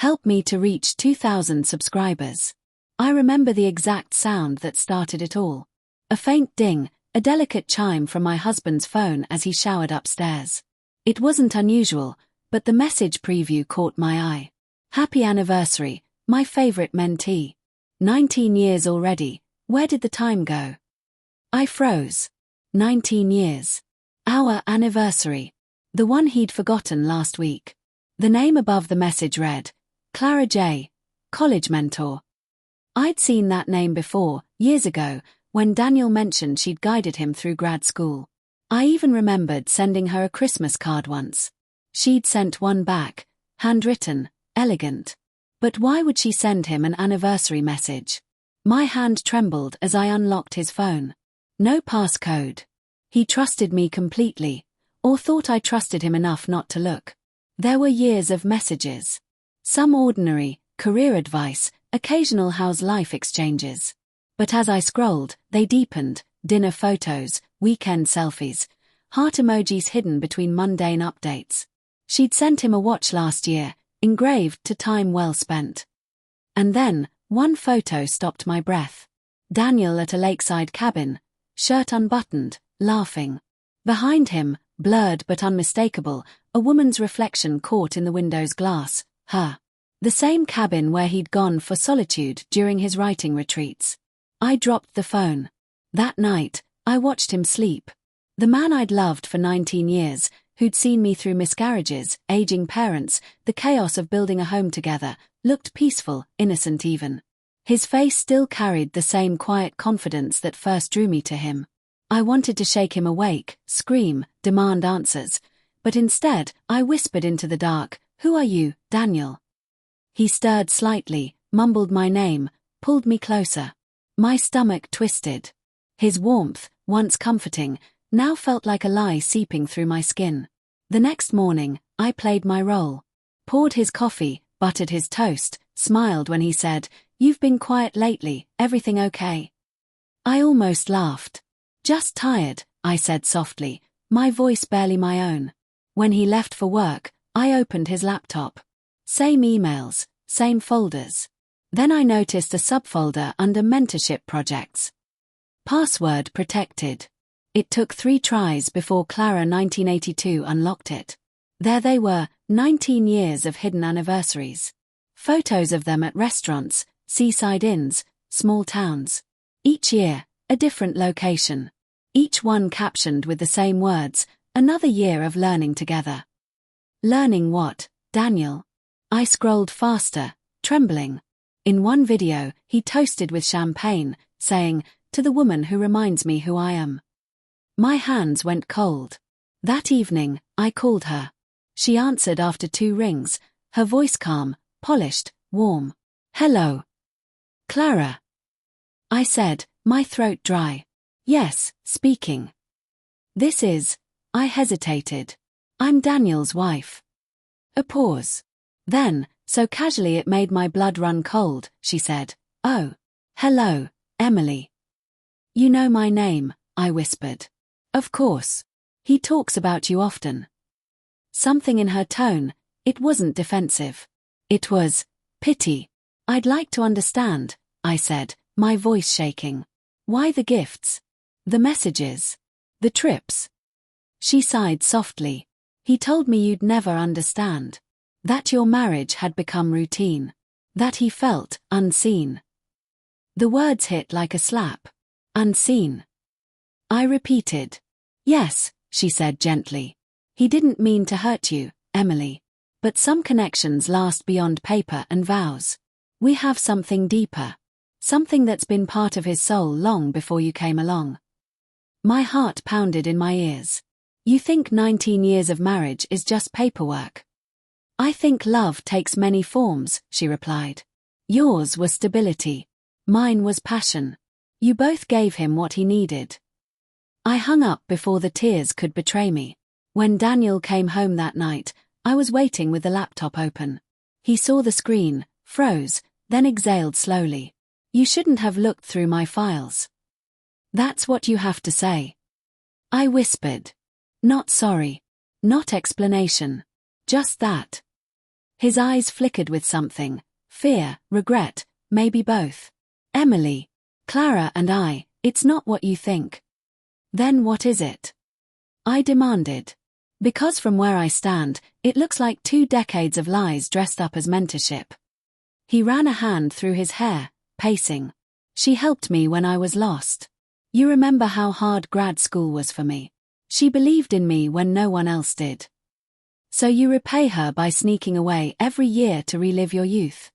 Help me to reach 2,000 subscribers. I remember the exact sound that started it all. A faint ding, a delicate chime from my husband's phone as he showered upstairs. It wasn't unusual, but the message preview caught my eye. Happy anniversary, my favorite mentee. 19 years already, where did the time go? I froze. 19 years. Our anniversary. The one he'd forgotten last week. The name above the message read, Clara J., college mentor. I'd seen that name before, years ago, when Daniel mentioned she'd guided him through grad school. I even remembered sending her a Christmas card once. She'd sent one back, handwritten, elegant. But why would she send him an anniversary message? My hand trembled as I unlocked his phone. No passcode. He trusted me completely, or thought I trusted him enough not to look. There were years of messages. Some ordinary, career advice, occasional how's life exchanges. But as I scrolled, they deepened, dinner photos, weekend selfies, heart emojis hidden between mundane updates. She'd sent him a watch last year, engraved to time well spent. And then, one photo stopped my breath. Daniel at a lakeside cabin, shirt unbuttoned, laughing. Behind him, blurred but unmistakable, a woman's reflection caught in the window's glass, her. The same cabin where he'd gone for solitude during his writing retreats. I dropped the phone. That night, I watched him sleep. The man I'd loved for 19 years, who'd seen me through miscarriages, aging parents, the chaos of building a home together, looked peaceful, innocent even. His face still carried the same quiet confidence that first drew me to him. I wanted to shake him awake, scream, demand answers, but instead, I whispered into the dark, "Who are you, Daniel?" He stirred slightly, mumbled my name, pulled me closer. My stomach twisted. His warmth, once comforting, now felt like a lie seeping through my skin. The next morning, I played my role. Poured his coffee, buttered his toast, smiled when he said, "You've been quiet lately, everything okay?" I almost laughed. "Just tired," I said softly, my voice barely my own. When he left for work, I opened his laptop. Same emails, same folders. Then I noticed a subfolder under Mentorship projects. Password protected. It took 3 tries before Clara 1982 unlocked it. There they were, 19 years of hidden anniversaries. Photos of them at restaurants, seaside inns, small towns. Each year, a different location. Each one captioned with the same words, "Another year of learning together." Learning what, Daniel? I scrolled faster, trembling. In one video, he toasted with champagne, saying, "To the woman who reminds me who I am." My hands went cold. That evening, I called her. She answered after 2 rings, her voice calm, polished, warm. "Hello. Clara." I said, my throat dry. "Yes, speaking." "This is..." I hesitated. "I'm Daniel's wife." A pause. Then, so casually it made my blood run cold, she said, "Oh. Hello, Emily." "You know my name," I whispered. "Of course. He talks about you often." Something in her tone, it wasn't defensive. It was pity. "I'd like to understand," I said, my voice shaking. "Why the gifts? The messages? The trips?" She sighed softly. "He told me you'd never understand. That your marriage had become routine. That he felt unseen." The words hit like a slap. Unseen. I repeated. "Yes," she said gently. "He didn't mean to hurt you, Emily. But some connections last beyond paper and vows. We have something deeper. Something that's been part of his soul long before you came along." My heart pounded in my ears. "You think 19 years of marriage is just paperwork?" "I think love takes many forms," she replied. "Yours was stability. Mine was passion. You both gave him what he needed." I hung up before the tears could betray me. When Daniel came home that night, I was waiting with the laptop open. He saw the screen, froze, then exhaled slowly. "You shouldn't have looked through my files." "That's what you have to say." I whispered. Not sorry. Not explanation. Just that. His eyes flickered with something. Fear, regret, maybe both. Emily. Clara and I, it's not what you think. Then what is it? I demanded. Because from where I stand, it looks like 2 decades of lies dressed up as mentorship. He ran a hand through his hair, pacing. She helped me when I was lost. You remember how hard grad school was for me. She believed in me when no one else did. So you repay her by sneaking away every year to relive your youth.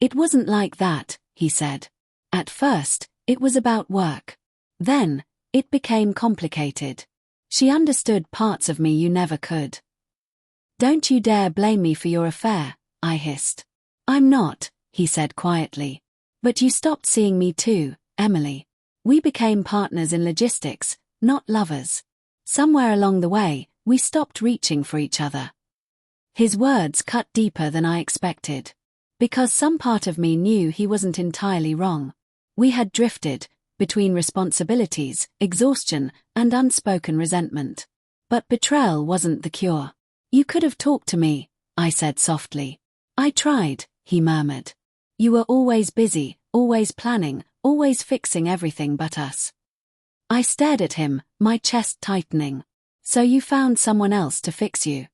It wasn't like that, he said. At first, it was about work. Then, it became complicated. She understood parts of me you never could. Don't you dare blame me for your affair, I hissed. I'm not, he said quietly. But you stopped seeing me too, Emily. We became partners in logistics, not lovers. Somewhere along the way, we stopped reaching for each other. His words cut deeper than I expected. Because some part of me knew he wasn't entirely wrong. We had drifted, between responsibilities, exhaustion, and unspoken resentment. But betrayal wasn't the cure. You could have talked to me, I said softly. I tried, he murmured. You were always busy, always planning, always fixing everything but us. I stared at him, my chest tightening. So you found someone else to fix you?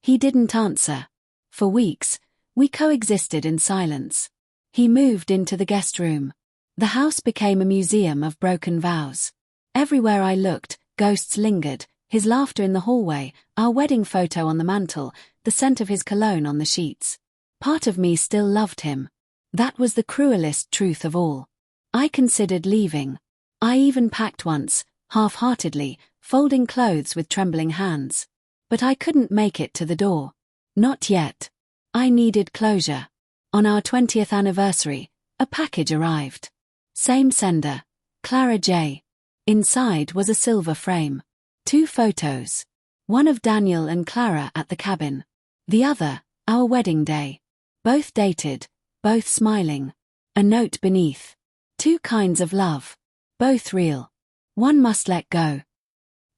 He didn't answer. For weeks, we coexisted in silence. He moved into the guest room. The house became a museum of broken vows. Everywhere I looked, ghosts lingered, his laughter in the hallway, our wedding photo on the mantel, the scent of his cologne on the sheets. Part of me still loved him. That was the cruelest truth of all. I considered leaving. I even packed once, half-heartedly, folding clothes with trembling hands. But I couldn't make it to the door. Not yet. I needed closure. On our 20th anniversary, a package arrived. Same sender, Clara J. Inside was a silver frame. 2 photos. One of Daniel and Clara at the cabin. The other, our wedding day. Both dated, both smiling. A note beneath. 2 kinds of love. Both real. One must let go.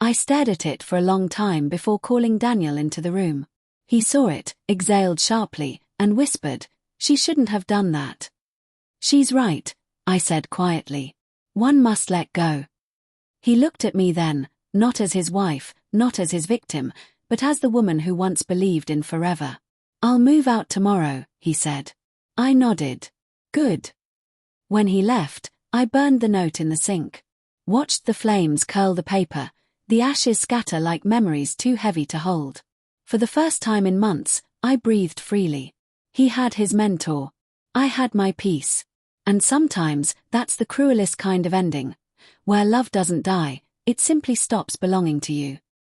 I stared at it for a long time before calling Daniel into the room. He saw it, exhaled sharply, and whispered, "She shouldn't have done that." "She's right," I said quietly. "One must let go." He looked at me then, not as his wife, not as his victim, but as the woman who once believed in forever. "I'll move out tomorrow," he said. I nodded. "Good." When he left, I burned the note in the sink. Watched the flames curl the paper, the ashes scatter like memories too heavy to hold. For the first time in months, I breathed freely. He had his mentor. I had my peace. And sometimes, that's the cruelest kind of ending. Where love doesn't die, it simply stops belonging to you.